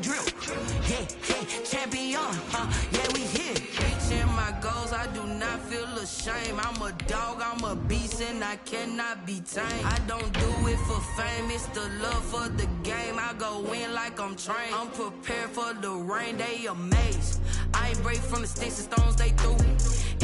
drip. Yeah, yeah, champion, yeah, we here. Reaching my goals, I do not feel ashamed. I'm a dog, I'm a beast, and I cannot be tamed. I don't do it for fame, it's the love for the game. I go in like I'm trained. I'm prepared for the rain, they amazed. I ain't break from the sticks and stones they threw.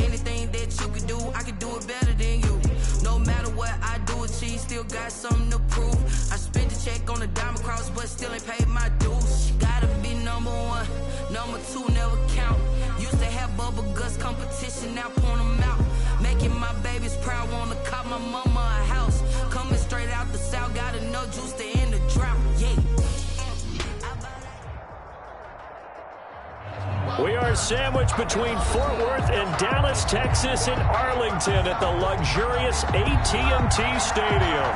Anything that you can do, I can do it better than you. No matter what I do, achieve, still got something to prove. I spent the check on the diamond cross, but still ain't paid my dues. Gotta be number one, number two never count. Used to have bubble guts competition, now point them out. Making my babies proud, wanna cop my mama a house. Coming straight out the south, got enough juice to end the drought, yeah. We are sandwiched between Fort Worth and Dallas, Texas, and Arlington at the luxurious AT&T Stadium.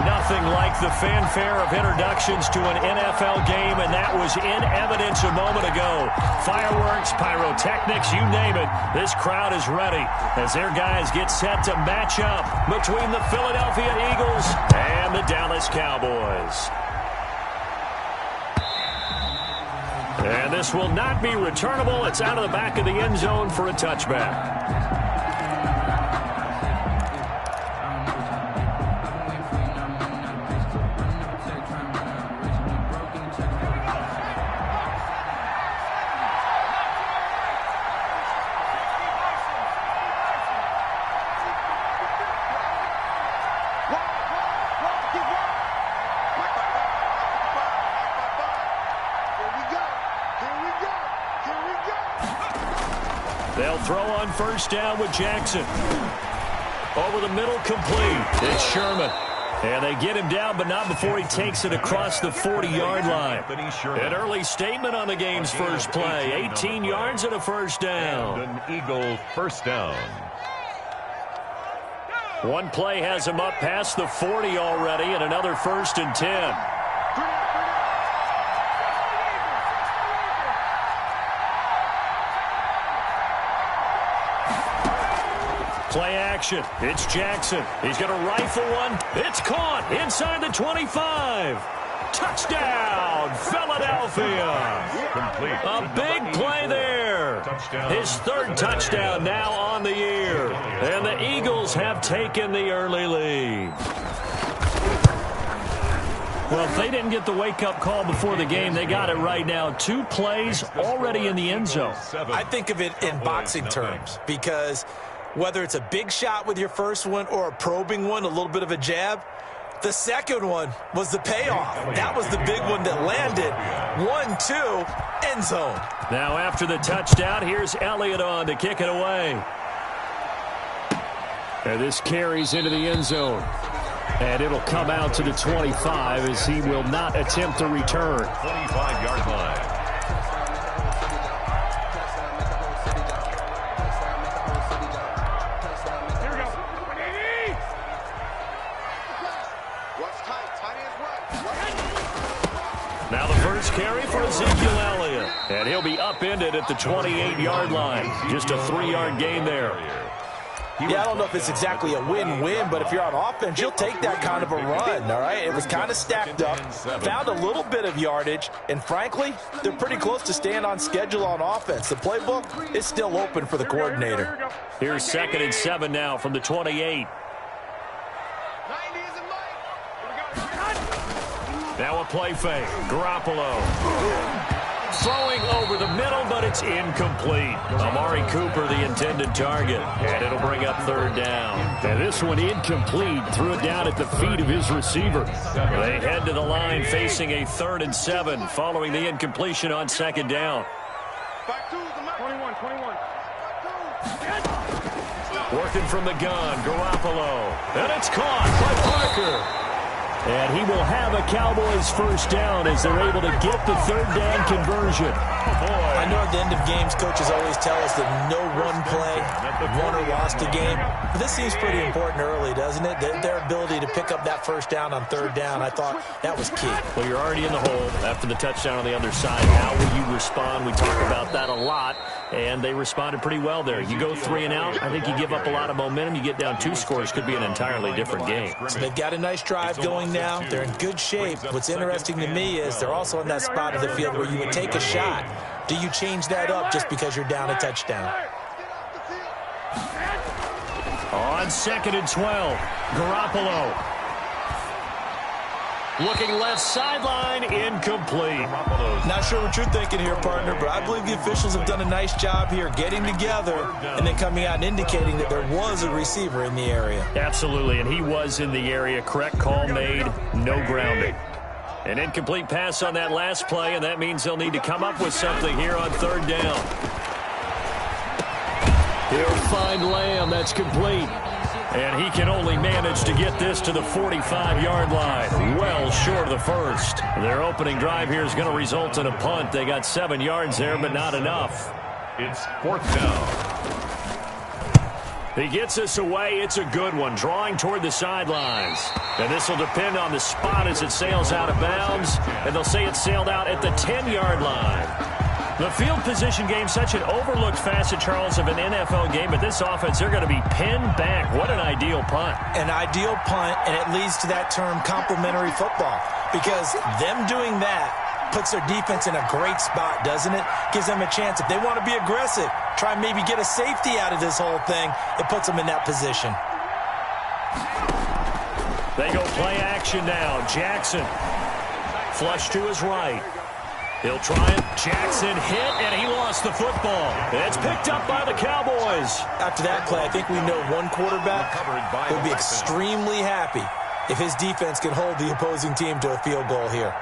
Nothing like the fanfare of introductions to an NFL game, and that was in evidence a moment ago. Fireworks, pyrotechnics, you name it. This crowd is ready as their guys get set to match up between the Philadelphia Eagles and the Dallas Cowboys. And this will not be returnable. It's out of the back of the end zone for a touchback. They'll throw on first down with Jackson. Over the middle, complete. It's Sherman. And they get him down, but not before he takes it across the 40-yard line. An early statement on the game's first play. 18 yards and a first down. And an Eagle first down. One play has him up past the 40 already, and another 1st and 10. Play action. It's Jackson. He's going to rifle one. It's caught inside the 25. Touchdown, Philadelphia. A big play there. His 3rd touchdown now on the year. And the Eagles have taken the early lead. Well, if they didn't get the wake-up call before the game, they got it right now. 2 plays already in the end zone. I think of it in boxing terms because whether it's a big shot with your first one or a probing one, a little bit of a jab, the second one was the payoff. That was the big one that landed. 1-2, end zone. Now after the touchdown, here's Elliott on to kick it away. And this carries into the end zone. And it'll come out to the 25 as he will not attempt to return. 25-yard line. Now the first carry for Ezekiel Elliott. And he'll be upended at the 28-yard line. Just a 3-yard gain there. Yeah, I don't know if it's exactly a win-win, but if you're on offense, you'll take that kind of a run, all right? It was kind of stacked up, found a little bit of yardage, and frankly, they're pretty close to staying on schedule on offense. The playbook is still open for the coordinator. Here's 2nd and 7 now from the 28. Now a play fake. Garoppolo. Throwing over the middle, but it's incomplete. Amari Cooper, the intended target. And it'll bring up 3rd down. And this one incomplete. Threw it down at the feet of his receiver. They head to the line facing a 3rd and 7 following the incompletion on 2nd down. 21. Working from the gun, Garoppolo. And it's caught by Parker. And he will have a Cowboys first down as they're able to get the 3rd down conversion. I know at the end of games, coaches always tell us that no one play, won or lost a game. But this seems pretty important early, doesn't it? Their ability to pick up that first down on 3rd down, I thought that was key. Well, you're already in the hole after the touchdown on the other side. How will you respond? We talk about that a lot, and they responded pretty well there. You go 3 and out, I think you give up a lot of momentum. You get down 2 scores, could be an entirely different game. So they've got a nice drive going going now. They're in good shape. What's interesting to me is they're also in that spot of the field where you would take a shot. Do you change that up just because you're down a touchdown? On 2nd and 12, Garoppolo. Looking left sideline, incomplete. Not sure what you're thinking here, partner, but I believe the officials have done a nice job here getting together and then coming out and indicating that there was a receiver in the area. Absolutely, and he was in the area. Correct call made, no grounding. An incomplete pass on that last play, and that means they'll need to come up with something here on 3rd down. He'll find Lamb. That's complete. And he can only manage to get this to the 45-yard line. Well short of the first. Their opening drive here is going to result in a punt. They got 7 yards there, but not enough. It's 4th down. He gets us away. It's a good one. Drawing toward the sidelines. And this will depend on the spot as it sails out of bounds. And they'll say it sailed out at the 10-yard line. The field position game, such an overlooked facet, Charles, of an NFL game. But this offense, they're going to be pinned back. What an ideal punt. An ideal punt, and it leads to that term complementary football. Because them doing that puts their defense in a great spot, doesn't it? Gives them a chance. If they want to be aggressive, try and maybe get a safety out of this whole thing, it puts them in that position. They go play action now. Jackson. Flush to his right. He'll try it. Jackson hit, and he lost the football. It's picked up by the Cowboys. After that play, I think we know one quarterback will be extremely happy if his defense can hold the opposing team to a field goal here.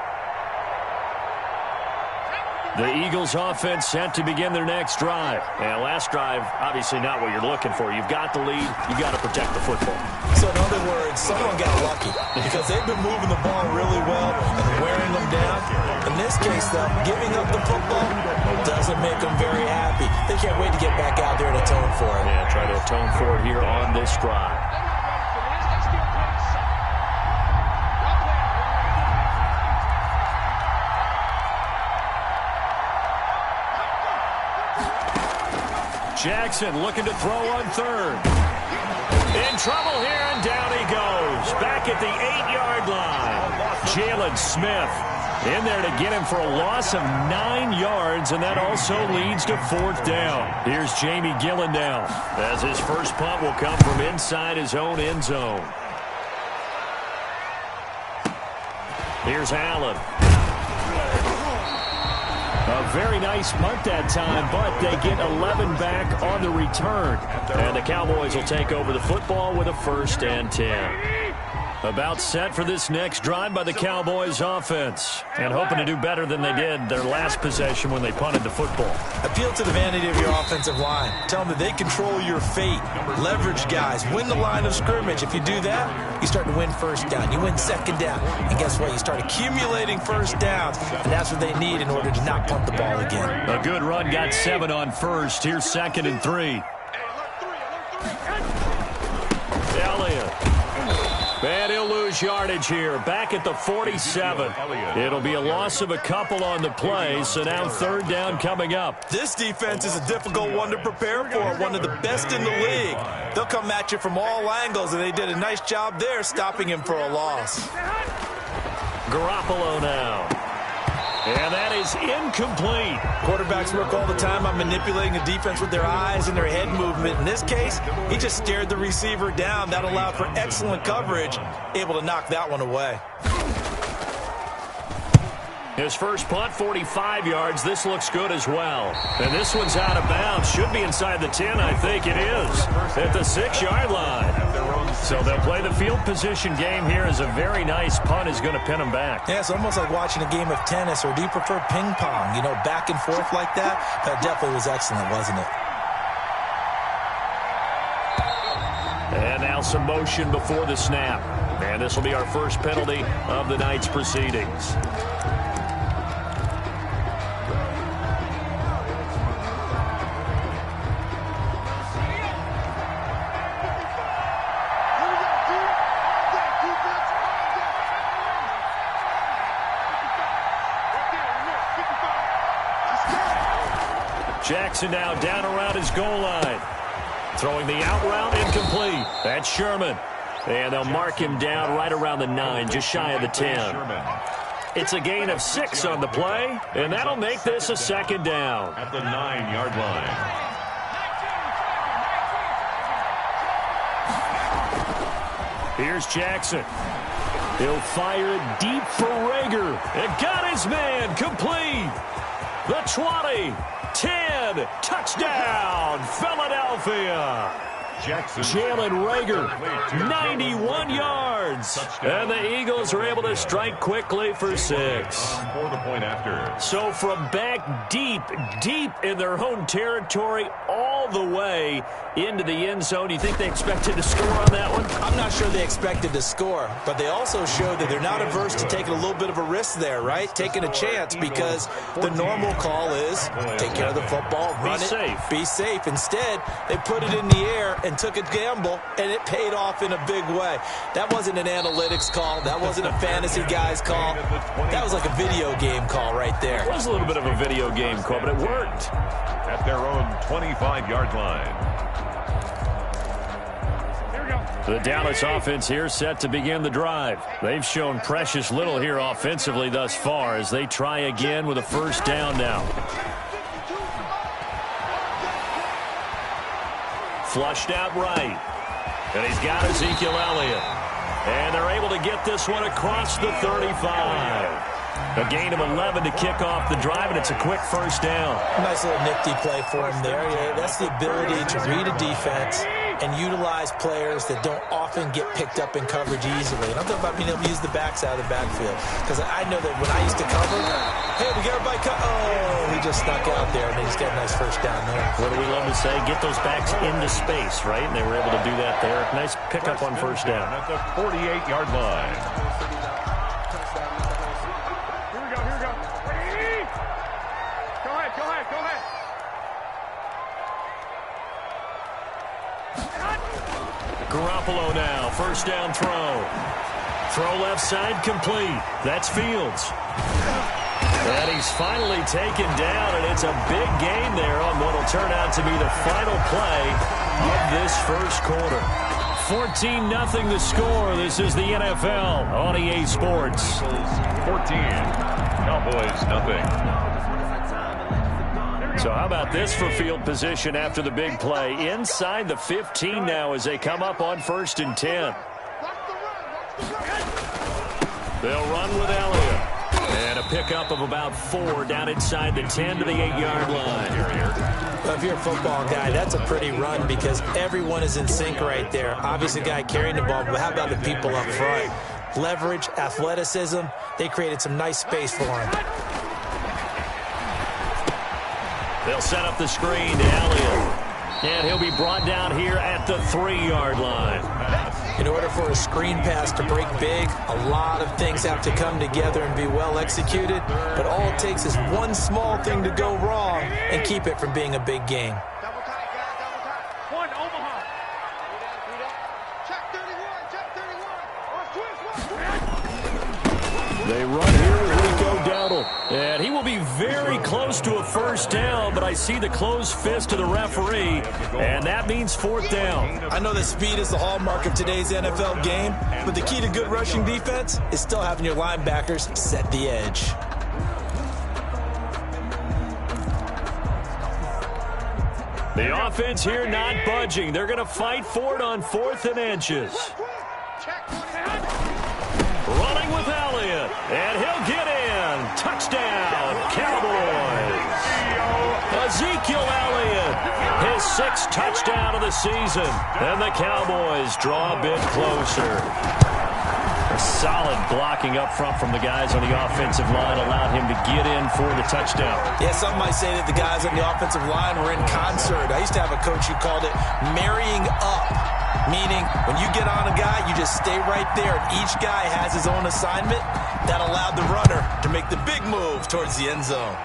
The Eagles offense set to begin their next drive. And last drive, obviously not what you're looking for. You've got the lead. You've got to protect the football. So in other words, someone got lucky because they've been moving the ball really well and wearing them down. In this case, though, giving up the football doesn't make them very happy. They can't wait to get back out there and atone for it. Yeah, try to atone for it here on this drive. Jackson looking to throw on 3rd. In trouble here, and down he goes. Back at the 8-yard line. Jalen Smith in there to get him for a loss of 9 yards, and that also leads to 4th down. Here's Jamie Gillendown as his first punt will come from inside his own end zone. Here's Allen. A very nice punt that time, but they get 11 back on the return. And the Cowboys will take over the football with a 1st and 10. About set for this next drive by the Cowboys offense. And hoping to do better than they did their last possession when they punted the football. Appeal to the vanity of your offensive line. Tell them that they control your fate. Leverage guys. Win the line of scrimmage. If you do that, you start to win 1st down. You win 2nd down. And guess what? You start accumulating 1st downs. And that's what they need in order to not punt the ball again. A good run got 7 on 1st. Here's 2nd and 3. Elliott. And he'll lose yardage here. Back at the 47. It'll be a loss of a couple on the play, so now 3rd down coming up. This defense is a difficult one to prepare for, one of the best in the league. They'll come at you from all angles, and they did a nice job there stopping him for a loss. Garoppolo now. And that is incomplete. Quarterbacks work all the time on manipulating the defense with their eyes and their head movement. In this case, he just stared the receiver down. That allowed for excellent coverage, able to knock that one away. His first punt, 45 yards. This looks good as well. And this one's out of bounds. Should be inside the 10, I think it is. At the 6-yard line. So they'll play the field position game here as a very nice punt is going to pin them back. Yeah, it's almost like watching a game of tennis, or do you prefer ping pong? You know, back and forth like that? That definitely was excellent, wasn't it? And now some motion before the snap. And this will be our first penalty of the night's proceedings. Jackson now down around his goal line. Throwing the out route, incomplete. That's Sherman. And they'll mark him down right around the 9, just shy of the 10. It's a gain of 6 on the play, and that'll make this a second down. At the 9-yard line. Here's Jackson. He'll fire it deep for Rager. It got his man complete. The 20, 10, touchdown, Philadelphia. Jalen Rager, 91 yards. And the Eagles are able to strike quickly for 6. For the point after. So from back deep in their own territory, all the way into the end zone. Do you think they expected to score on that one? I'm not sure they expected to score, but they also showed that they're not averse to taking a little bit of a risk there, right? Taking a chance, because the normal call is take care of the football, run it, be safe. Instead, they put it in the air and took a gamble, and it paid off in a big way. That wasn't an analytics call. That wasn't a fantasy guy's call. That was like a video game call right there. It was a little bit of a video game call, but it worked. At their own 25-yard line. The Dallas offense here set to begin the drive. They've shown precious little here offensively thus far as they try again with a first down now. Flushed out right. And he's got Ezekiel Elliott. And they're able to get this one across the 35. A gain of 11 to kick off the drive, and it's a quick first down. Nice little nifty play for him there. Yeah, that's the ability to read a defense and utilize players that don't often get picked up in coverage easily. And I'm talking about being able to use the backs out of the backfield. Because I know that when I used to cover, hey, we got everybody cut. Oh, he just snuck out there, and he's got a nice first down there. What do we love to say? Get those backs into space, right? And they were able to do that there. Nice pickup on first down. At the 48-yard line. Garoppolo now, first down throw. Throw left side complete. That's Fields. And he's finally taken down, and it's a big gain there on what will turn out to be the final play of this first quarter. 14-0 the score. This is the NFL on EA Sports. 14, Cowboys nothing. So how about this for field position after the big play? Inside the 15 now as they come up on 1st and 10. They'll run with Elliott. And a pickup of about 4 down inside the 10 to the 8-yard line. Well, if you're a football guy, that's a pretty run because everyone is in sync right there. Obviously, the guy carrying the ball, but how about the people up front? Leverage, athleticism, they created some nice space for him. They'll set up the screen to Elliott. And he'll be brought down here at the 3-yard line. In order for a screen pass to break big, a lot of things have to come together and be well executed. But all it takes is one small thing to go wrong and keep it from being a big game. They run here with Rico Dowdle. And he will be very close to a first down, but I see the closed fist of the referee, and that means 4th down. I know that speed is the hallmark of today's NFL game, but the key to good rushing defense is still having your linebackers set the edge. The offense here not budging. They're going to fight for it on 4th and inches. Running with Elliott, and he'll get in. Touchdown, Cowboys. Ezekiel Elliott, his 6th touchdown of the season. And the Cowboys draw a bit closer. A solid blocking up front from the guys on the offensive line allowed him to get in for the touchdown. Yeah, some might say that the guys on the offensive line were in concert. I used to have a coach who called it marrying up. Meaning, when you get on a guy, you just stay right there. And each guy has his own assignment. That allowed the runner to make the big move towards the end zone.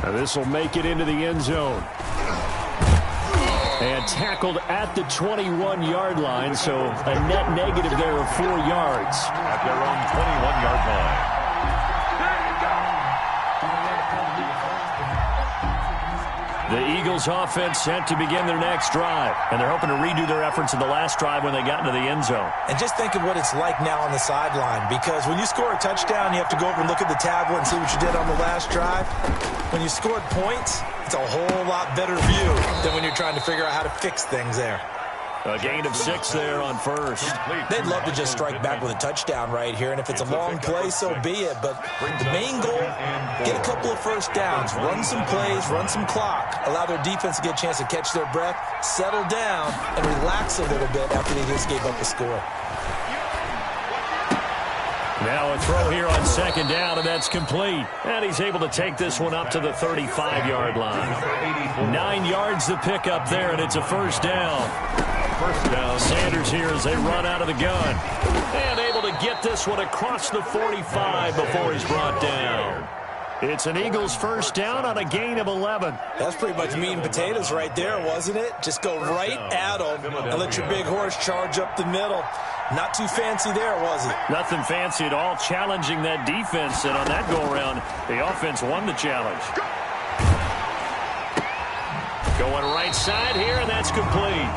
Now this will make it into the end zone. And tackled at the 21-yard line, so a net negative there of 4 yards. At their own 21-yard line. The Eagles offense set to begin their next drive, and they're hoping to redo their efforts in the last drive when they got into the end zone. And just think of what it's like now on the sideline, because when you score a touchdown, you have to go over and look at the tablet and see what you did on the last drive. When you scored points, it's a whole lot better view than when you're trying to figure out how to fix things there. A gain of 6 there on first. They'd love to just strike back with a touchdown right here, and if it's a long play, so be it. But the main goal, get a couple of first downs, run some plays, run some clock, allow their defense to get a chance to catch their breath, settle down, and relax a little bit after they just gave up a score. Now a throw here on second down, and that's complete. And he's able to take this one up to the 35-yard line. 9 yards to pick up there, and it's a first down. First down. Sanders here as they run out of the gun. And able to get this one across the 45 before he's brought down. It's an Eagles first down on a gain of 11. That's pretty much meat and potatoes right there, wasn't it? Just go right at them and let your big horse charge up the middle. Not too fancy there, was it? Nothing fancy at all, challenging that defense. And on that go-around, the offense won the challenge. Going right side here, and that's complete.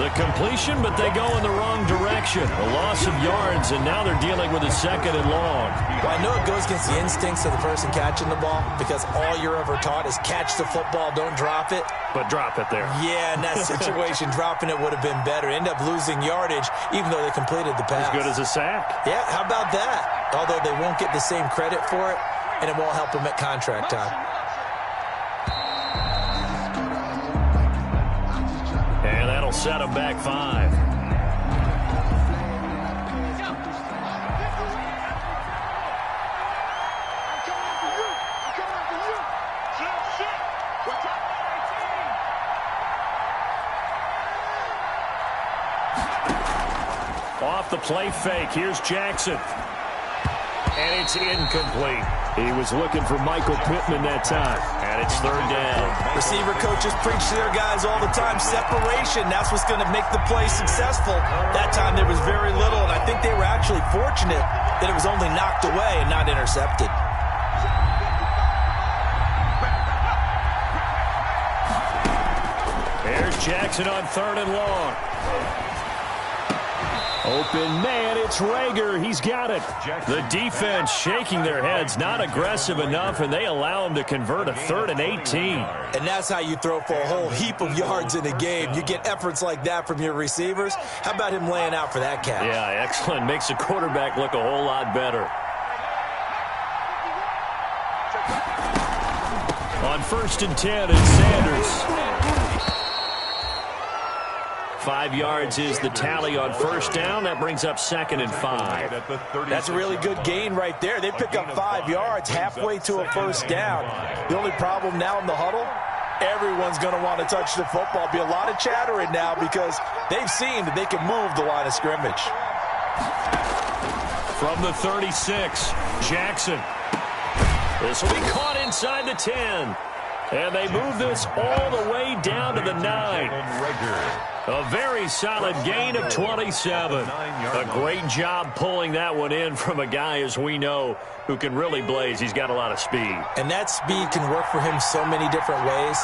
The completion, but they go in the wrong direction. A loss of yards, and now they're dealing with a second and long. Well, I know it goes against the instincts of the person catching the ball, because all you're ever taught is catch the football, don't drop it. But drop it there. Yeah, in that situation, dropping it would have been better. End up losing yardage, even though they completed the pass. As good as a sack. Yeah, how about that? Although they won't get the same credit for it, and it won't help them at contract time. And that'll set them back 5. Off the play fake, here's Jackson. And it's incomplete. He was looking for Michael Pittman that time. And it's third down. Receiver coaches preach to their guys all the time. Separation, that's what's going to make the play successful. That time there was very little, and I think they were actually fortunate that it was only knocked away and not intercepted. There's Jackson on third and long. Open man, it's Rager. He's got it. The defense shaking their heads, not aggressive enough, and they allow him to convert a 3rd and 18. And that's how you throw for a whole heap of yards in a game. You get efforts like that from your receivers. How about him laying out for that catch? Yeah, excellent. Makes the quarterback look a whole lot better. On 1st and 10, it's Sanders. 5 yards is the tally on first down. That brings up 2nd and 5. That's a really good gain right there. They pick up 5 yards halfway to a first down. The only problem now in the huddle, everyone's going to want to touch the football. Be a lot of chattering now because they've seen that they can move the line of scrimmage. From the 36, Jackson. This will be caught inside the 10. And they move this all the way down to the 9. A very solid gain of 27. A great job pulling that one in from a guy, as we know, who can really blaze. He's got a lot of speed. And that speed can work for him so many different ways.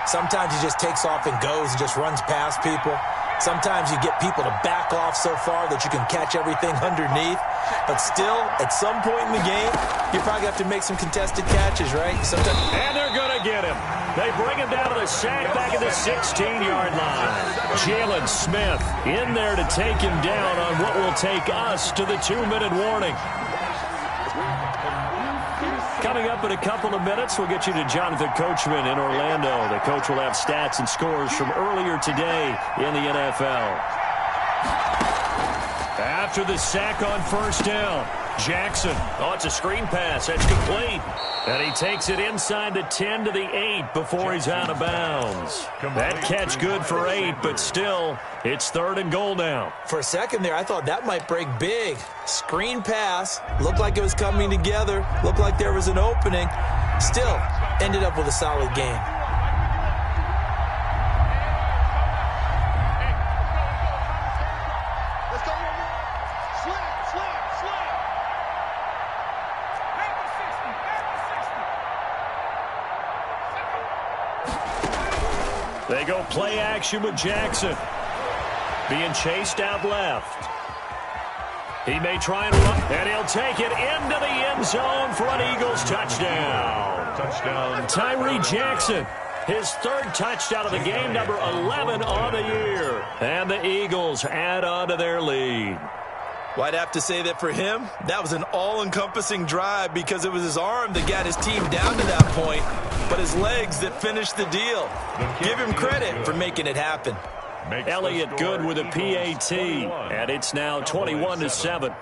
Sometimes he just takes off and goes and just runs past people. Sometimes you get people to back off so far that you can catch everything underneath. But still, at some point in the game, you probably have to make some contested catches, right? And they're going to get him. They bring him down to the sack back at the 16-yard line. Jalen Smith in there to take him down on what will take us to the 2-minute warning. Coming up in a couple of minutes, we'll get you to Jonathan Coachman in Orlando. The coach will have stats and scores from earlier today in the NFL. After the sack on first down, Jackson. Oh, it's a screen pass. That's complete. And he takes it inside the 10 to the 8 before he's out of bounds. That catch good for 8, but still, it's 3rd and goal now. For a second there, I thought that might break big. Screen pass. Looked like it was coming together. Looked like there was an opening. Still, ended up with a solid game. They go play action with Jackson. Being chased out left. He may try and run, and he'll take it into the end zone for an Eagles touchdown. Touchdown. Tyree Jackson, his third touchdown of the game, number 11 on the year. And the Eagles add on to their lead. Well, I'd have to say that for him, that was an all-encompassing drive because it was his arm that got his team down to that point, but his legs that finished the deal. Give him credit for making it happen. Elliott Good with a PAT, and it's now 21-7.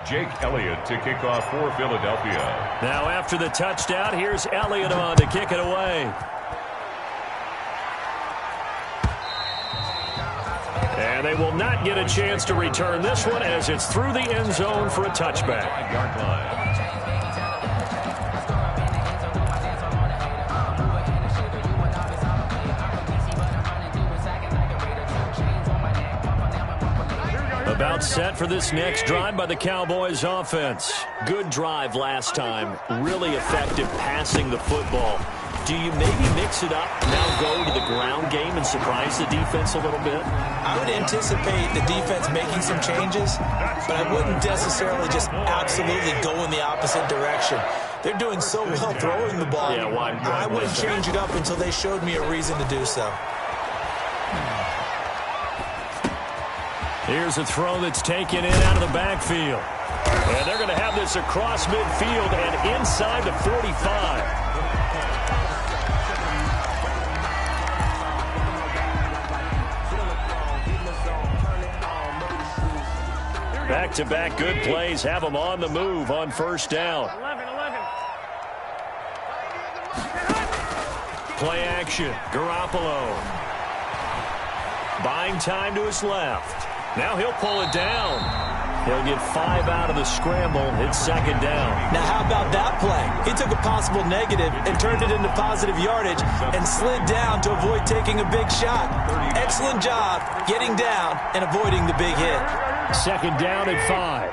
Jake Elliott to kick off for Philadelphia. Now after the touchdown, here's Elliott on to kick it away. And they will not get a chance to return this one as it's through the end zone for a touchback. 5-yard line. About set for this next drive by the Cowboys offense. Good drive last time. Really effective passing the football. Do you maybe mix it up, now go to the ground game and surprise the defense a little bit? I would anticipate the defense making some changes, but I wouldn't necessarily just absolutely go in the opposite direction. They're doing so well throwing the ball. Yeah, why I wouldn't change it up until they showed me a reason to do so. Here's a throw that's taken in out of the backfield. And they're going to have this across midfield and inside the 45. Back-to-back good plays have them on the move on first down. Play action. Garoppolo. Buying time to his left. Now he'll pull it down. He'll get 5 out of the scramble. It's second down. Now how about that play? He took a possible negative and turned it into positive yardage and slid down to avoid taking a big shot. Excellent job getting down and avoiding the big hit. Second down at 5.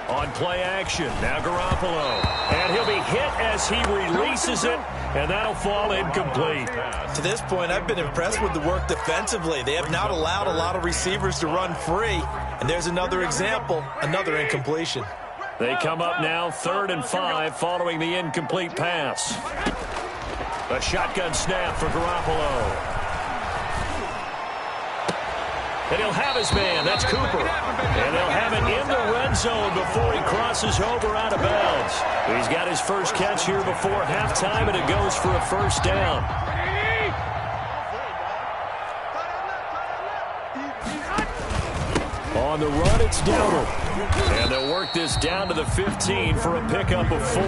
On play action, now Garoppolo. And he'll be hit as he releases it, and that'll fall incomplete. To this point, I've been impressed with the work defensively. They have not allowed a lot of receivers to run free. And there's another example, another incompletion. They come up now 3rd and 5 following the incomplete pass. A shotgun snap for Garoppolo. And he'll have his man. That's Cooper. And they'll have it in the red zone before he crosses over out of bounds. He's got his first catch here before halftime, and it goes for a first down. On the run, it's Dowdle. And they'll work this down to the 15 for a pickup of 4.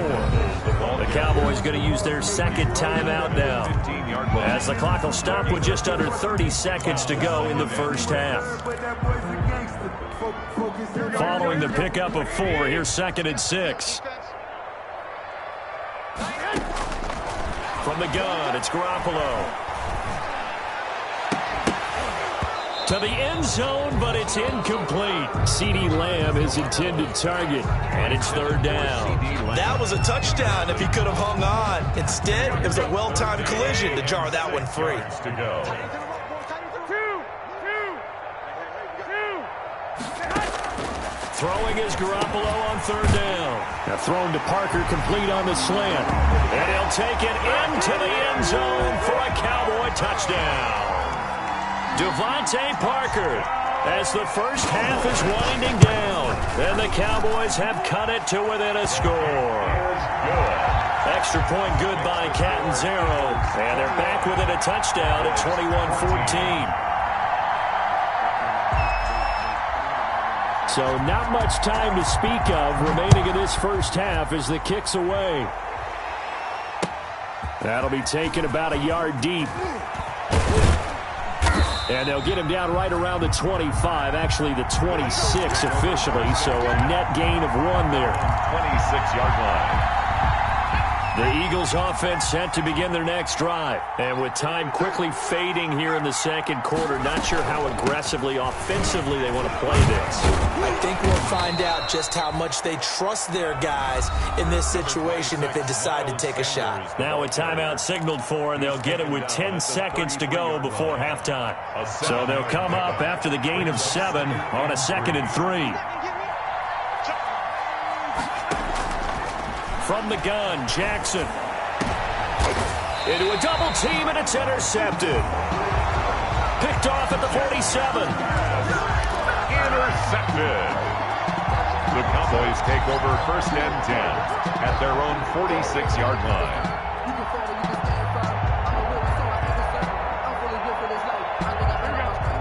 The Cowboys going to use their second timeout now, as the clock will stop with just under 30 seconds to go in the first half. Following the pickup of 4, here's 2nd and 6. From the gun, it's Garoppolo. To the end zone, but it's incomplete. CeeDee Lamb is intended target, and it's 3rd down. That was a touchdown if he could have hung on. Instead, it was a well-timed collision to jar that one free. To go. Throwing is Garoppolo on 3rd down. Now thrown to Parker, complete on the slant. And he'll take it into the end zone for a Cowboy touchdown. Devontae Parker, as the first half is winding down, and the Cowboys have cut it to within a score. Extra point good by Catanzaro, and they're back within a touchdown at 21-14. So not much time to speak of remaining in this first half as the kick's away. That'll be taken about a yard deep. And they'll get him down right around the 25, actually the 26 officially, so a net gain of 1 there. 26-yard line. The Eagles offense set to begin their next drive. And with time quickly fading here in the second quarter, not sure how aggressively, offensively they want to play this. I think we'll find out just how much they trust their guys in this situation if they decide to take a shot. Now a timeout signaled for, and they'll get it with 10 seconds to go before halftime. So they'll come up after the gain of 7 on a 2nd and 3. From the gun, Jackson. Into a double team, and it's intercepted. Picked off at the 47. Intercepted. The Cowboys take over 1st and 10 at their own 46-yard line.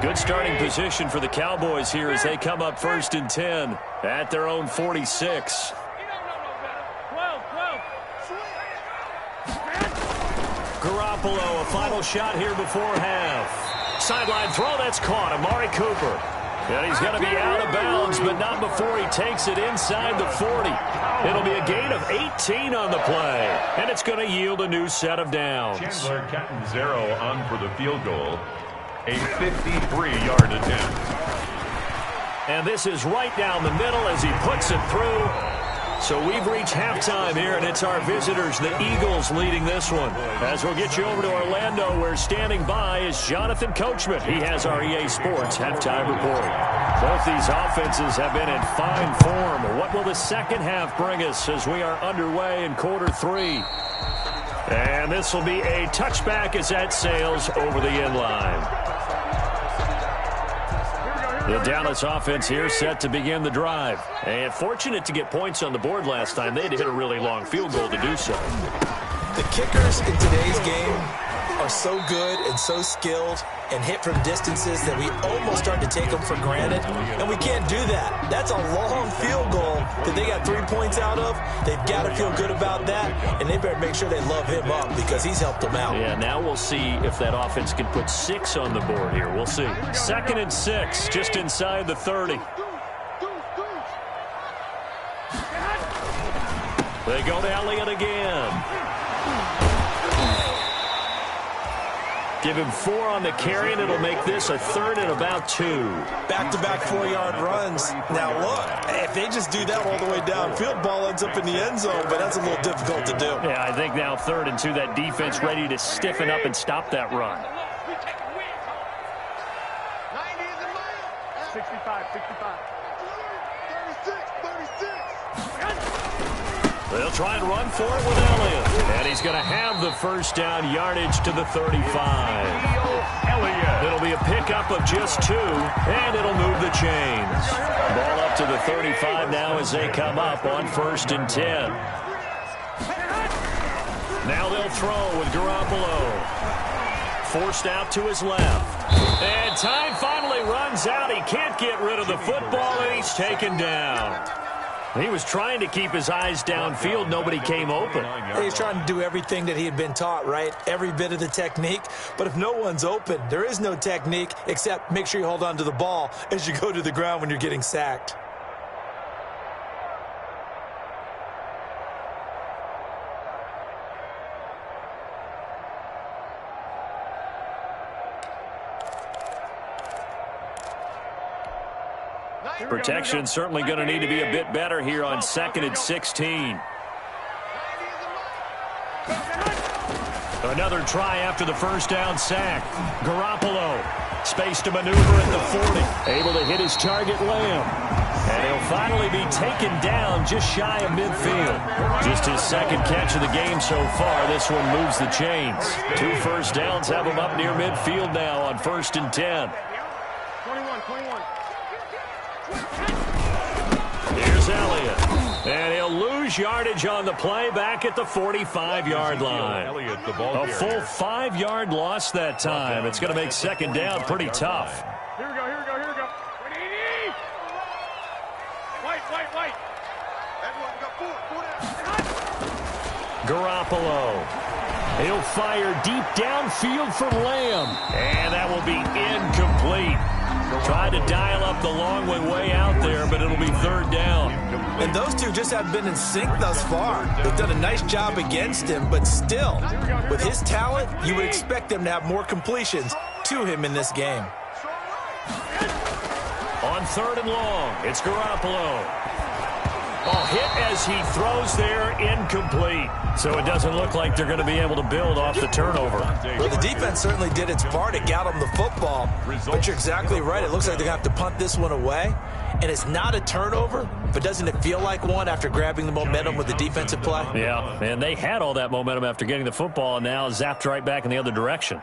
Good starting position for the Cowboys here as they come up 1st and 10 at their own 46. Garoppolo, a final shot here before half. Sideline throw, that's caught. Amari Cooper. And he's going to be out of bounds, but not before he takes it inside the 40. It'll be a gain of 18 on the play, and it's going to yield a new set of downs. Chandler Catanzaro on for the field goal. A 53-yard attempt. And this is right down the middle as he puts it through. So we've reached halftime here, and it's our visitors, the Eagles, leading this one. As we'll get you over to Orlando, where standing by is Jonathan Coachman. He has our EA Sports halftime report. Both these offenses have been in fine form. What will the second half bring us as we are underway in quarter 3? And this will be a touchback as that sails over the end line. The Dallas offense here set to begin the drive. And fortunate to get points on the board last time. They had to hit a really long field goal to do so. The kickers in today's game are so good and so skilled and hit from distances that we almost start to take them for granted. And we can't do that. That's a long field goal that they got 3 points out of. They've got to feel good about that, and they better make sure they love him up because he's helped them out. Yeah, now we'll see if that offense can put 6 on the board here. We'll see. 2nd and 6, just inside the 30. They go to Elliott again. Give him 4 on the carry, and it'll make this a 3rd and about 2. Back-to-back 4-yard runs. Now, look, if they just do that all the way downfield, ball ends up in the end zone, but that's a little difficult to do. Yeah, I think now 3rd and 2, that defense ready to stiffen up and stop that run. 65. They'll try and run for it with Elliott. And he's going to have the first down yardage to the 35. It'll be a pickup of just 2, and it'll move the chains. Ball up to the 35 now as they come up on 1st and 10. Now they'll throw with Garoppolo. Forced out to his left. And time finally runs out. He can't get rid of the football, and he's taken down. He was trying to keep his eyes downfield. Nobody came open. He's trying to do everything that he had been taught, right? Every bit of the technique. But if no one's open, there is no technique except make sure you hold on to the ball as you go to the ground when you're getting sacked. Protection certainly going to need to be a bit better here on 2nd and 16. Another try after the first down sack. Garoppolo, space to maneuver at the 40. Able to hit his target, Lamb. And he'll finally be taken down just shy of midfield. Just his 2nd catch of the game so far. This one moves the chains. 2 first downs have him up near midfield now on 1st and 10. 21. Here's Elliott. And he'll lose yardage on the play back at the 45-yard line. A full 5-yard loss that time. It's going to make 2nd down pretty tough. Here we go. White. Everyone got 4 down. Garoppolo. He'll fire deep downfield for Lamb. And that will be incomplete. Tried to dial up the long way out there, but it'll be 3rd down. And those two just have been in sync thus far. They've done a nice job against him, but still, with his talent, you would expect them to have more completions to him in this game. On 3rd and long, it's Garoppolo. Oh, hit as he throws there, incomplete. So it doesn't look like they're going to be able to build off the turnover. Well, the defense certainly did its part. It got them the football. But you're exactly right. It looks like they're going to have to punt this one away. And it's not a turnover, but doesn't it feel like one after grabbing the momentum with the defensive play? Yeah, and they had all that momentum after getting the football, and now zapped right back in the other direction.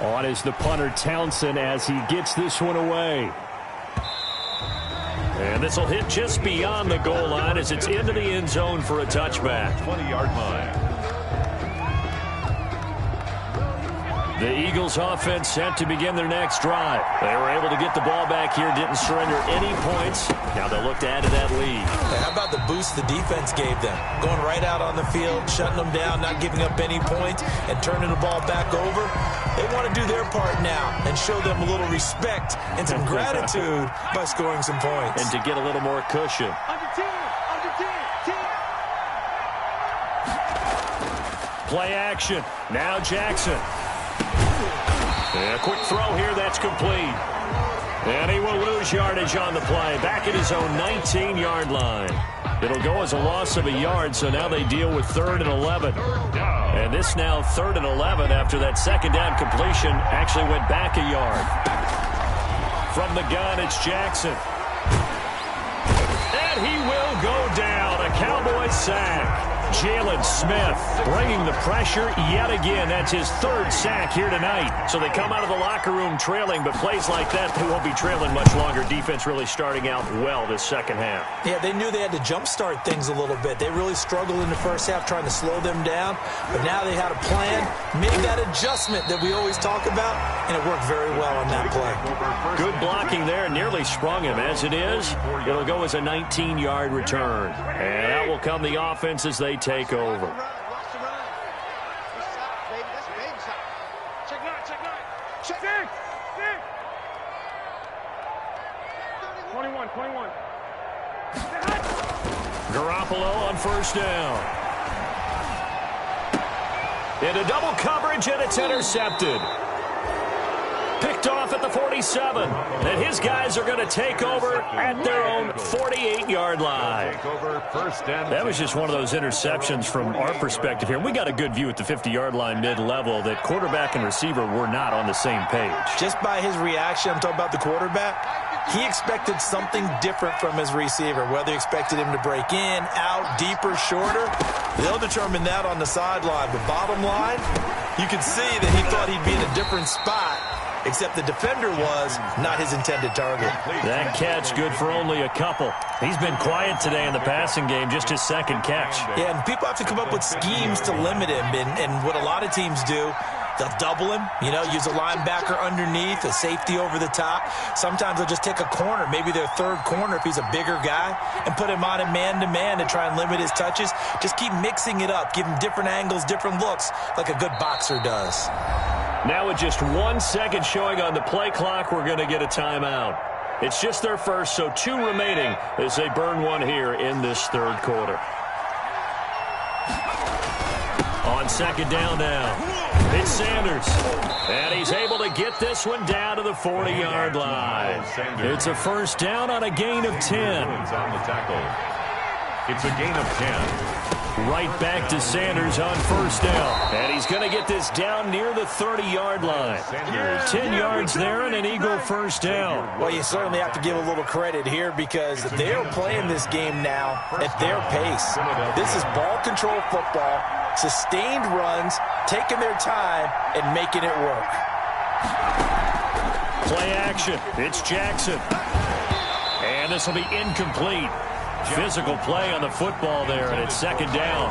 On is the punter, Townsend, as he gets this one away. And this will hit just beyond the goal line as it's into the end zone for a touchback. 20-yard line. The Eagles offense set to begin their next drive. They were able to get the ball back here, didn't surrender any points. Now they'll look to add to that lead. Hey, how about the boost the defense gave them? Going right out on the field, shutting them down, not giving up any points, and turning the ball back over. They want to do their part now and show them a little respect and some gratitude by scoring some points. And to get a little more cushion. Under 10, under 10. Play action. Now Jackson. And a quick throw here, that's complete. And he will lose yardage on the play. Back at his own 19-yard line. It'll go as a loss of a yard, so now they deal with 3rd and 11. And this now 3rd and 11 after that second down completion actually went back a yard. From the gun, it's Jackson. And he will go down. A Cowboys sack. Jalen Smith bringing the pressure yet again. That's his 3rd sack here tonight. So they come out of the locker room trailing, but plays like that, they won't be trailing much longer. Defense really starting out well this second half. Yeah, they knew they had to jumpstart things a little bit. They really struggled in the first half trying to slow them down, but now they had a plan, made that adjustment that we always talk about, and it worked very well on that play. Good blocking there, nearly sprung him. As it is, it'll go as a 19-yard return. And out will come the offense as they take over. Watch the run. This side, baby. That's baby side. Check 9, check 9. Check 6. 21, 21. Garoppolo on 1st down. Into double coverage, and it's intercepted. Picked off at the 47. And his guys are going to take over at their own 48-yard line. That was just one of those interceptions from our perspective here. We got a good view at the 50-yard line mid-level that quarterback and receiver were not on the same page. Just by his reaction, I'm talking about the quarterback, he expected something different from his receiver, whether he expected him to break in, out, deeper, shorter. They'll determine that on the sideline. But bottom line, you can see that he thought he'd be in a different spot, except the defender was not his intended target. That catch good for only a couple. He's been quiet today in the passing game, just his 2nd catch. Yeah, and people have to come up with schemes to limit him, and what a lot of teams do, they'll double him, use a linebacker underneath, a safety over the top. Sometimes they'll just take a corner, maybe their 3rd corner if he's a bigger guy, and put him on a man-to-man to try and limit his touches. Just keep mixing it up, give him different angles, different looks, like a good boxer does. Now with just 1 second showing on the play clock, we're going to get a timeout. It's just their first, so 2 remaining as they burn one here in this 3rd quarter. On 2nd down now, it's Sanders. And he's able to get this one down to the 40-yard line. It's a 1st down on a gain of 10. On the tackle. It's a gain of 10. Right back to Sanders on 1st down. And he's going to get this down near the 30-yard line. 10 yards there and an Eagle 1st down. Well, you certainly have to give a little credit here because they're playing this game now at their pace. This is ball control football, sustained runs, taking their time, and making it work. Play action. It's Jackson. And this will be incomplete. Physical play on the football there, and it's 2nd down.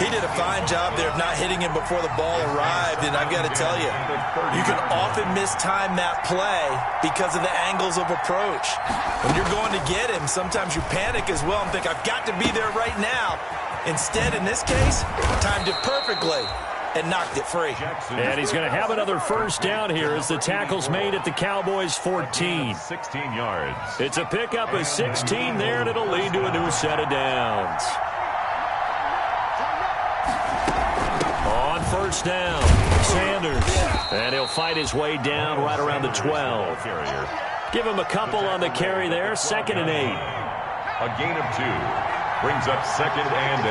He did a fine job there of not hitting him before the ball arrived, and I've got to tell you, you can often mistime that play because of the angles of approach. When you're going to get him, sometimes you panic as well and think, I've got to be there right now. Instead, in this case, timed it perfectly. and knocked it free. And he's going to have another first down here as the tackle's made at the Cowboys' 14. 16 yards. It's a pickup of 16 there, and it'll lead to a new set of downs. On first down, Sanders. And he'll fight his way down right around the 12. Give him a couple on the carry there, 2nd and 8. A gain of 2. Brings up 2nd and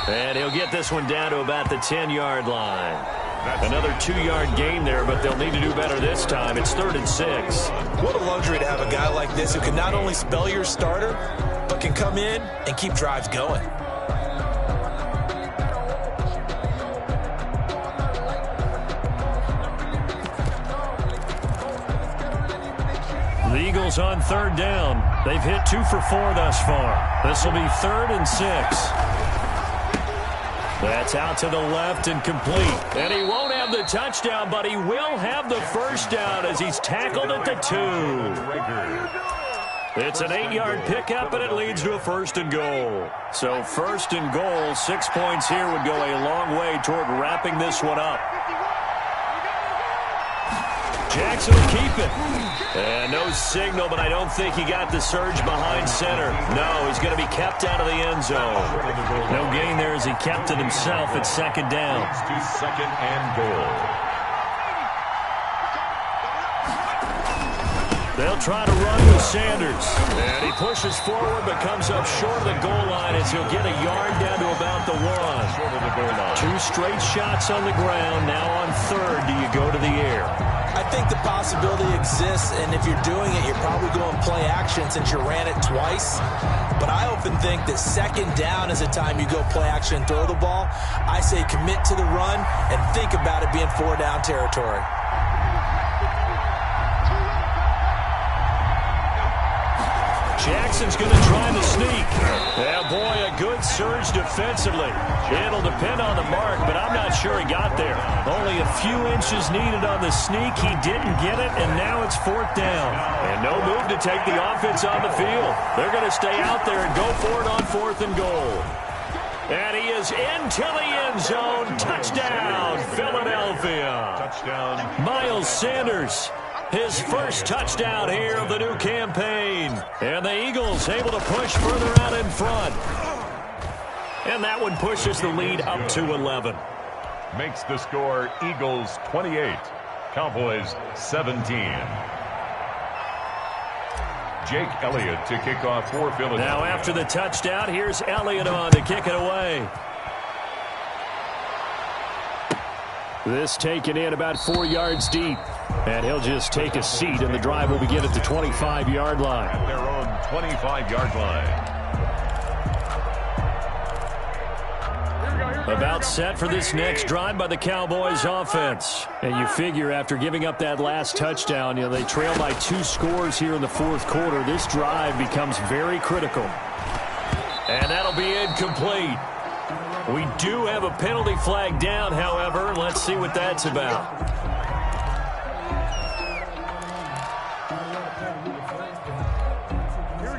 8. And he'll get this one down to about the 10-yard line. Another 2-yard gain there, but they'll need to do better this time. It's 3rd and 6. What a luxury to have a guy like this who can not only spell your starter, but can come in and keep drives going. The Eagles on 3rd down. They've hit 2 for 4 thus far. This will be 3rd and 6. That's out to the left and complete. And he won't have the touchdown, but he will have the first down as he's tackled at the 2. It's an 8-yard pickup, and it leads to a 1st and goal. So 1st and goal, 6 points here would go a long way toward wrapping this one up. Jackson will keep it. And no signal, but I don't think he got the surge behind center. No, he's going to be kept out of the end zone. No gain there as he kept it himself at 2nd down. It's to 2nd and goal. They'll try to run with Sanders. And he pushes forward but comes up short of the goal line as he'll get a yard down to about the 1. 2 straight shots on the ground. Now on 3rd, do you go to the air? I think the possibility exists, and if you're doing it, you're probably going play action since you ran it twice. But I often think that 2nd down is the time you go play action and throw the ball. I say commit to the run and think about it being 4-down territory. Jackson's going to try the sneak. Yeah, boy, a good surge defensively. It'll depend on the mark, but I'm not sure he got there. Only a few inches needed on the sneak. He didn't get it, and now it's 4th down. And no move to take the offense on the field. They're going to stay out there and go for it on 4th and goal. And he is into the end zone. Touchdown, Philadelphia. Touchdown. Miles Sanders. His first touchdown here of the new campaign. And the Eagles able to push further out in front. And that one pushes the lead up to 11. Makes the score Eagles 28, Cowboys 17. Jake Elliott to kick off for Philadelphia. Now after the touchdown, here's Elliott on to kick it away. This taken in about 4 yards deep. And he'll just take a seat, and the drive will begin at the 25-yard line. At their own 25-yard line. About set for this next drive by the Cowboys offense. And you figure after giving up that last touchdown, they trail by 2 scores here in the 4th quarter. This drive becomes very critical. And that'll be incomplete. We do have a penalty flag down, however. Let's see what that's about.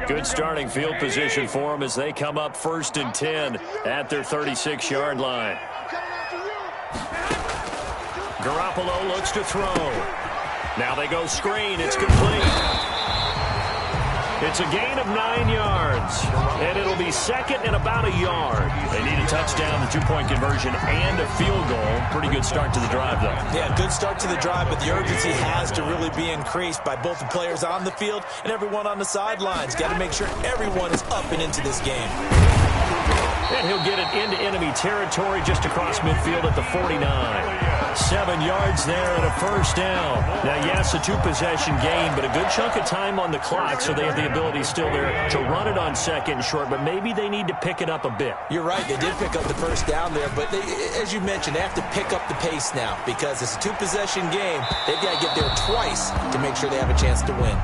Good starting field position for them as they come up 1st and 10 at their 36-yard line. Garoppolo looks to throw. Now they go screen. It's complete. It's a gain of 9 yards, and it'll be 2nd and about a yard. They need a touchdown, a 2-point conversion, and a field goal. Pretty good start to the drive, though. Yeah, good start to the drive, but the urgency has to really be increased by both the players on the field and everyone on the sidelines. Got to make sure everyone is up and into this game. And he'll get it into enemy territory just across midfield at the 49. 7 yards there and a first down. Now, yes, a 2-possession game, but a good chunk of time on the clock, so they have the ability still there to run it on 2nd and short, but maybe they need to pick it up a bit. You're right. They did pick up the first down there, but as you mentioned, they have to pick up the pace now because it's a 2-possession game. They've got to get there twice to make sure they have a chance to win.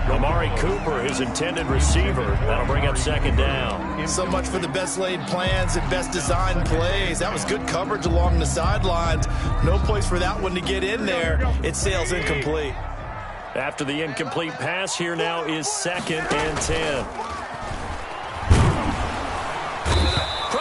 Amari Cooper, his intended receiver. That'll bring up 2nd down. So much for the best laid plans and best designed plays. That was good coverage along the sidelines. No place for that one to get in there. It sails incomplete. After the incomplete pass, here now is 2nd and 10.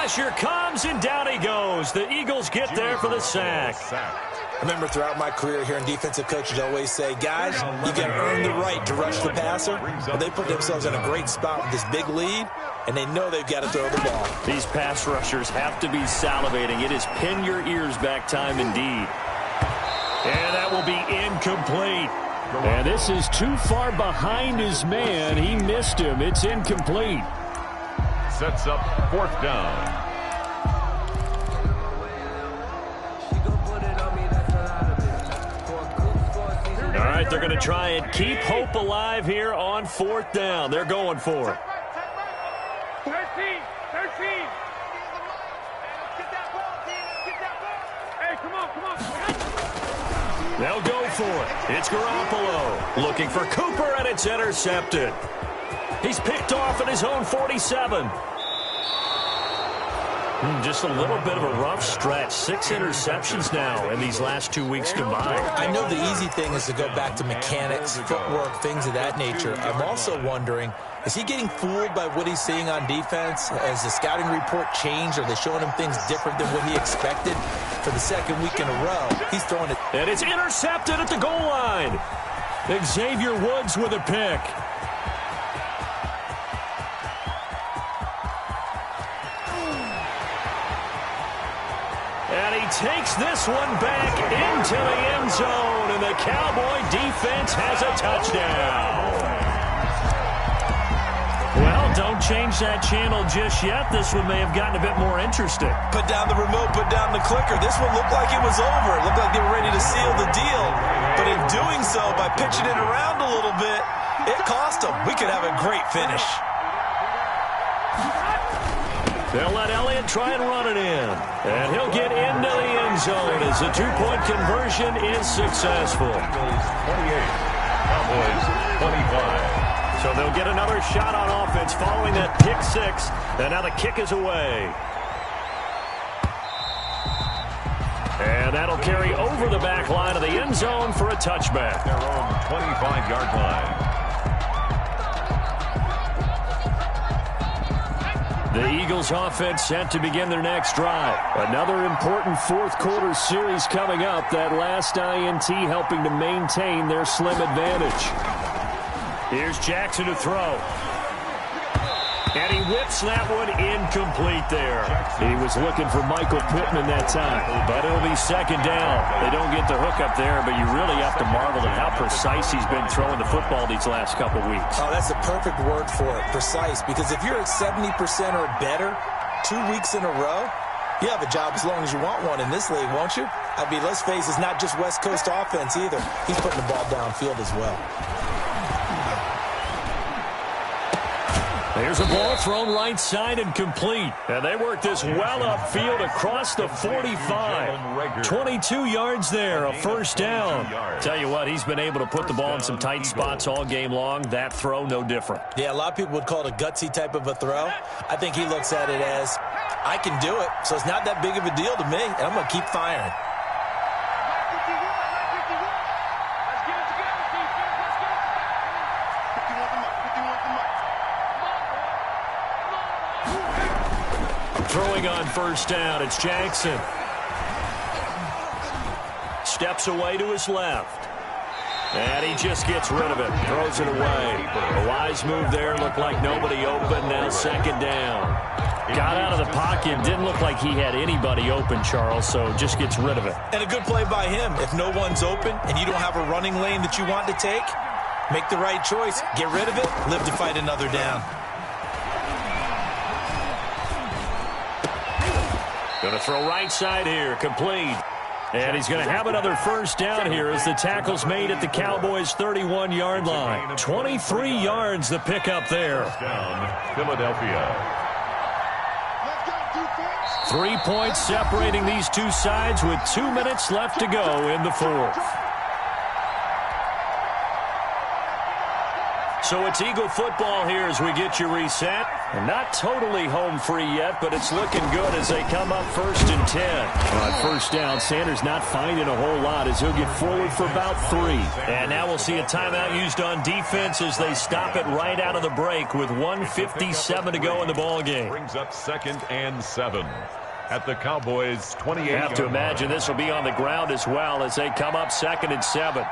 pressure comes, and down he goes. The Eagles get there for the sack. I remember throughout my career hearing defensive coaches always say, guys, you got to earn the right to rush the passer. Well, they put themselves in a great spot with this big lead, and they know they've got to throw the ball. These pass rushers have to be salivating. It is pin your ears back time indeed. And that will be incomplete. And this is too far behind his man. He missed him. It's incomplete. Sets up 4th down. All right, they're going to try and keep hope alive here on 4th down. They're going for it. 13. Get that ball, team. Get that ball. Hey, come on. They'll go for it. It's Garoppolo looking for Cooper, and it's intercepted. He's picked off at his own 47. Just a little bit of a rough stretch. 6 interceptions now in these last 2 weeks combined. I know the easy thing is to go back to mechanics, footwork, things of that nature. I'm also wondering, is he getting fooled by what he's seeing on defense? Has the scouting report changed? Are they showing him things different than what he expected? For the 2nd week in a row, he's throwing it. And it's intercepted at the goal line. Xavier Woods with a pick. And he takes this one back into the end zone, and the Cowboy defense has a touchdown. Well, don't change that channel just yet. This one may have gotten a bit more interesting. Put down the remote, put down the clicker. This one looked like it was over. It looked like they were ready to seal the deal. But in doing so, by pitching it around a little bit, it cost them. We could have a great finish. They'll let Elliott try and run it in. And he'll get into the end zone as the 2-point conversion is successful. 28, Cowboys 25. So they'll get another shot on offense following that pick 6. And now the kick is away. And that'll carry over the back line of the end zone for a touchback. Their own 25-yard line. The Eagles offense set to begin their next drive. Another important 4th quarter series coming up. That last INT helping to maintain their slim advantage. Here's Jackson to throw. And he whips that one incomplete there. He was looking for Michael Pittman that time, but it'll be 2nd down. They don't get the hook up there, but you really have to marvel at how precise he's been throwing the football these last couple weeks. Oh, that's the perfect word for it, precise, because if you're at 70% or better 2 weeks in a row, you have a job as long as you want one in this league, won't you? I mean, let's face it, it's not just West Coast offense either. He's putting the ball downfield as well. There's a ball thrown right side and complete. And they work this well upfield across the 45. 22 yards there, a 1st down. Tell you what, he's been able to put the ball in some tight spots all game long. That throw, no different. Yeah, a lot of people would call it a gutsy type of a throw. I think he looks at it as, I can do it, so it's not that big of a deal to me, and I'm going to keep firing. Throwing on 1st down, it's Jackson. Steps away to his left. And he just gets rid of it, throws it away. A wise move there, looked like nobody open, now 2nd down. Got out of the pocket, didn't look like he had anybody open, Charles, so just gets rid of it. And a good play by him. If no one's open and you don't have a running lane that you want to take, make the right choice, get rid of it, live to fight another down. Going to throw right side here, complete. And he's going to have another 1st down here as the tackle's made at the Cowboys' 31-yard line. 23 yards the pickup there. Down, Philadelphia. 3 points separating these two sides with 2 minutes left to go in the 4th. So it's Eagle football here as we get you reset. And not totally home free yet, but it's looking good as they come up 1st and 10. On first down, Sanders not finding a whole lot as he'll get forward for about 3. And now we'll see a timeout used on defense as they stop it right out of the break with 1:57 to go in the ball game. Brings up 2nd and 7 at the Cowboys' 28. You have to imagine this will be on the ground as well as they come up 2nd and 7.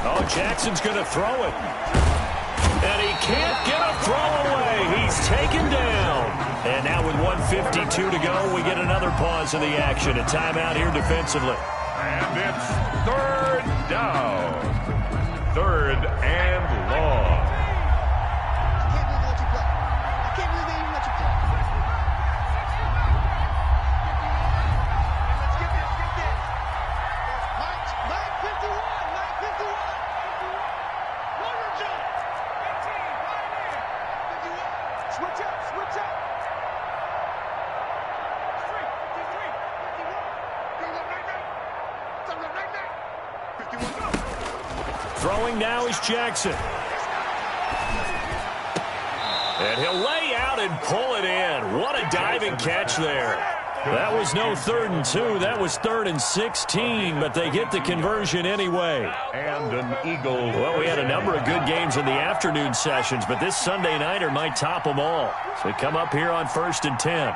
Oh, Jackson's going to throw it. And he can't get a throw away. He's taken down. And now with 1:52 to go, we get another pause in the action. A timeout here defensively. And it's 3rd down. 3rd and long. I can't believe they even let you play. Let's get this. Mike 51. Warrior jump. 18, right here. 51. Switch up. 53. 51. 51. Throwing now is Jackson. And he'll lay out and pull it in. What a diving catch there. That was no 3rd and 2. That was 3rd and 16, but they get the conversion anyway. And an Eagle. Well, we had a number of good games in the afternoon sessions, but this Sunday nighter might top them all. So we come up here on 1st and 10.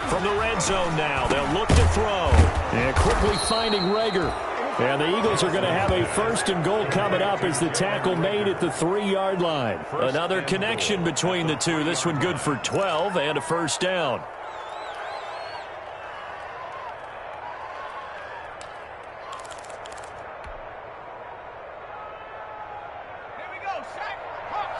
From the red zone now, they'll look to throw. And quickly finding Rager. And the Eagles are going to have a 1st and goal coming up as the tackle made at the 3-yard line. Another connection between the two. This one good for 12 and a 1st down. Here we go. Sack. Hawk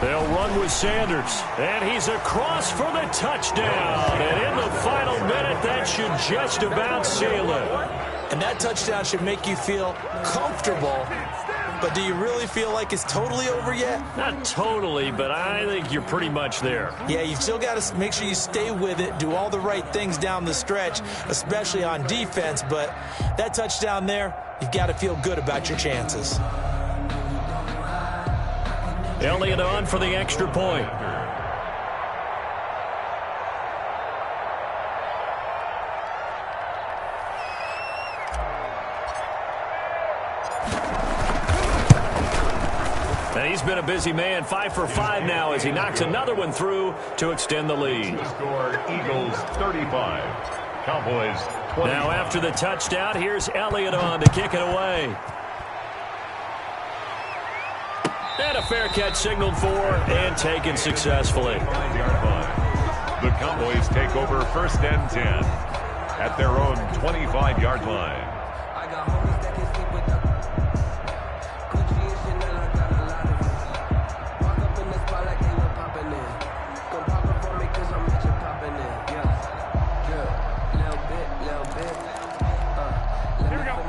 70. They'll run with Sanders, and he's across for the touchdown. And in the final minute, that should just about seal it. And that touchdown should make you feel comfortable. But do you really feel like it's totally over yet? Not totally, but I think you're pretty much there. Yeah, you've still got to make sure you stay with it, do all the right things down the stretch, especially on defense. But that touchdown there, you've got to feel good about your chances. Elliott on for the extra point. And he's been a busy man, 5 for 5 now as he knocks another one through to extend the lead. The score, Eagles 35, Cowboys 20. Now after the touchdown, here's Elliott on to kick it away. And a fair catch signaled for and taken successfully. 5-yard line. The Cowboys take over 1st and 10 at their own 25-yard line.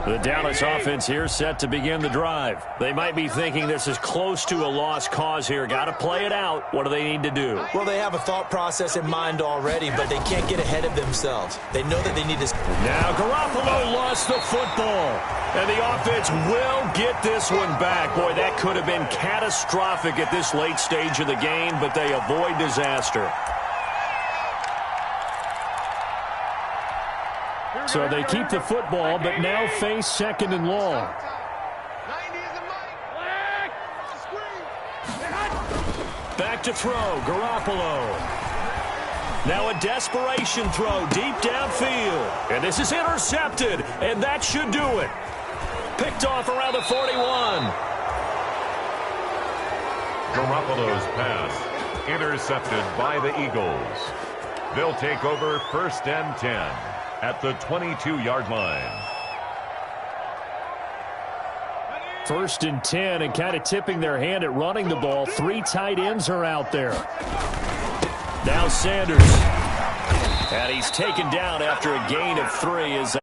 The Dallas offense here set to begin the drive. They might be thinking this is close to a lost cause here. Got to play it out. What do they need to do? Well, they have a thought process in mind already, but they can't get ahead of themselves. They know that they need to... Now Garoppolo lost the football. And the offense will get this one back. Boy, that could have been catastrophic at this late stage of the game, but they avoid disaster. So they keep the football, but now face 2nd and long. 90 is the mic. Back to throw, Garoppolo. Now a desperation throw deep downfield. And this is intercepted, and that should do it. Picked off around the 41. Garoppolo's pass intercepted by the Eagles. They'll take over 1st and 10 at the 22-yard line. 1st and 10, and kind of tipping their hand at running the ball. 3 tight ends are out there. Now Sanders. And he's taken down after a gain of 3 as